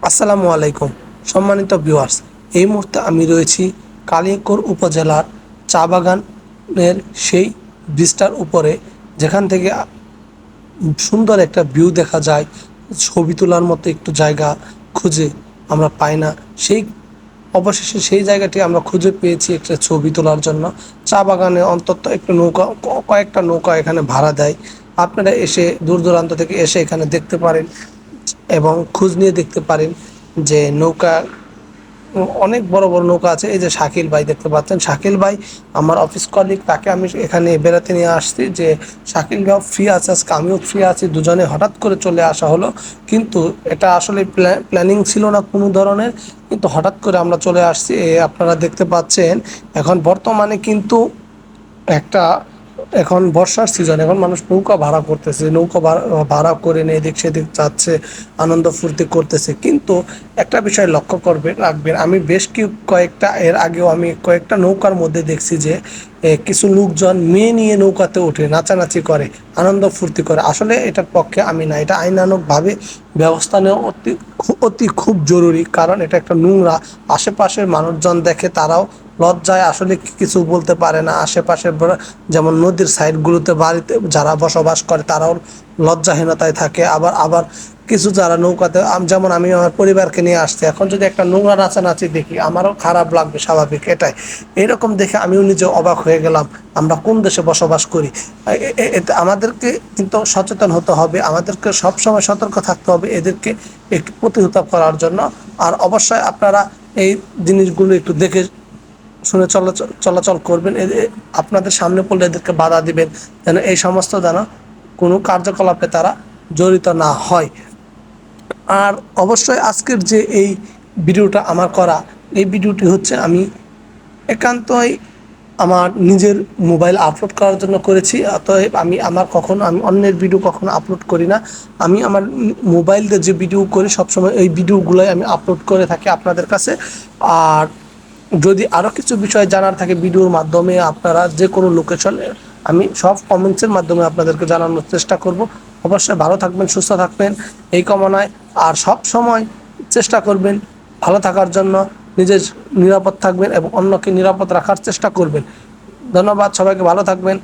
আসসালামু আলাইকুম সম্মানিত ভিউয়ার্স। এই মুহূর্তে আমি রয়েছি কালিয়াকৈর উপজেলার চা বাগানের সেই ব্রিজটার উপরে, যেখান থেকে সুন্দর একটা ভিউ দেখা যায়। ছবি তোলার মতো একটু জায়গা খুঁজে আমরা পাই না, সেই অবশেষে সেই জায়গাটি আমরা খুঁজে পেয়েছি একটা ছবি তোলার জন্য। চা বাগানে অন্তত একটু নৌকা, কয়েকটা নৌকা এখানে ভাড়া দেয়। আপনারা এসে দূর দূরান্ত থেকে এসে এখানে দেখতে পারেন এবং খোঁজ নিয়ে দেখতে পারেন যে নৌকা, অনেক বড় বড় নৌকা আছে। এই যে শাকিল ভাই দেখতে পাচ্ছেন, শাকিল ভাই আমার অফিস কলিগ, তাকে আমি এখানে বেড়াতে নিয়ে আসছি যে শাকিল ভাই ফ্রি আছে আজকে, আমিও ফ্রি আছি, দুজনে হঠাৎ করে চলে আসা হলো। কিন্তু এটা আসলে প্ল্যানিং ছিল না কোনো ধরনের, কিন্তু হঠাৎ করে আমরা চলে আসছি। আপনারা দেখতে পাচ্ছেন এখন বর্তমানে কিন্তু একটা, এখন বর্ষার সিজন, এখন মানুষ নৌকা ভাড়া করতেছে, নৌকা ভাড়া করে নিয়ে এদিক সেদিক যাচ্ছে, আনন্দ ফুর্তি করতেছে। কিন্তু একটা বিষয় লক্ষ্য রাখবেন, আমি বেশ কয়েকটা এর আগেও আমি কয়েকটা নৌকার মধ্যে দেখছি যে কিছু লোকজন মেয়ে নিয়ে নৌকাতে ওঠে, নাচানাচি করে, আনন্দ ফুর্তি করে। আসলে এটার পক্ষে আমি না, এটা আইনানুগভাবে ব্যবস্থা নেওয়া অতি খুব জরুরি, কারণ এটা একটা নোংরা। আশেপাশের মানুষজন দেখে, তারাও লজ্জায় আসলে কিছু বলতে পারে না। আশেপাশের যেমন নদীর সাইডগুলোতে বাড়িতে যারা বসবাস করে তারাও লজ্জাহীনতায় থাকে। আবার আবার কিছু যারা নৌকাতে, যেমন আমি আমার পরিবারকে নিয়ে আসছি, এখন যদি একটা নোংরা নাচানাচি দেখি আমারও খারাপ লাগবে, স্বাভাবিক এটাই। এরকম দেখে আমিও নিজে অবাক হয়ে গেলাম, আমরা কোন দেশে বসবাস করি। এতে আমাদেরকে কিন্তু সচেতন হতে হবে, আমাদেরকে সবসময় সতর্ক থাকতে হবে এদেরকে একটু প্রতিহত করার জন্য। আর অবশ্যই আপনারা এই জিনিসগুলো একটু দেখে শুনে চলাচল করবেন। আপনাদের সামনে পড়লে এদেরকে বাধা দিবেন, যেন এই সমস্ত যেন কোনো কার্যকলাপে তারা জড়িত না হয়। আর অবশ্যই আজকের যে এই ভিডিওটা আমার করা, এই ভিডিওটি হচ্ছে আমি একান্তই আমার নিজের মোবাইল আপলোড করার জন্য করেছি। অতএব আমি অন্যের ভিডিও কখনো আপলোড করি না। আমি আমার মোবাইল দিয়ে যে ভিডিও করি সবসময় এই ভিডিওগুলোই আমি আপলোড করে থাকি আপনাদের কাছে। আর যদি আরও কিছু বিষয় জানার থাকে ভিডিওর মাধ্যমে, আপনারা যে কোনো লোকেশনে, আমি সব কমেন্টসের মাধ্যমে আপনাদেরকে জানানোর চেষ্টা করব। অবশ্যই ভালো থাকবেন, সুস্থ থাকবেন এই কামনায়। আর সব সময় চেষ্টা করবেন ভালো থাকার জন্য, নিজের নিরাপদ থাকবেন এবং অন্যকে নিরাপদ রাখার চেষ্টা করবেন। ধন্যবাদ, সবাইকে ভালো থাকবেন।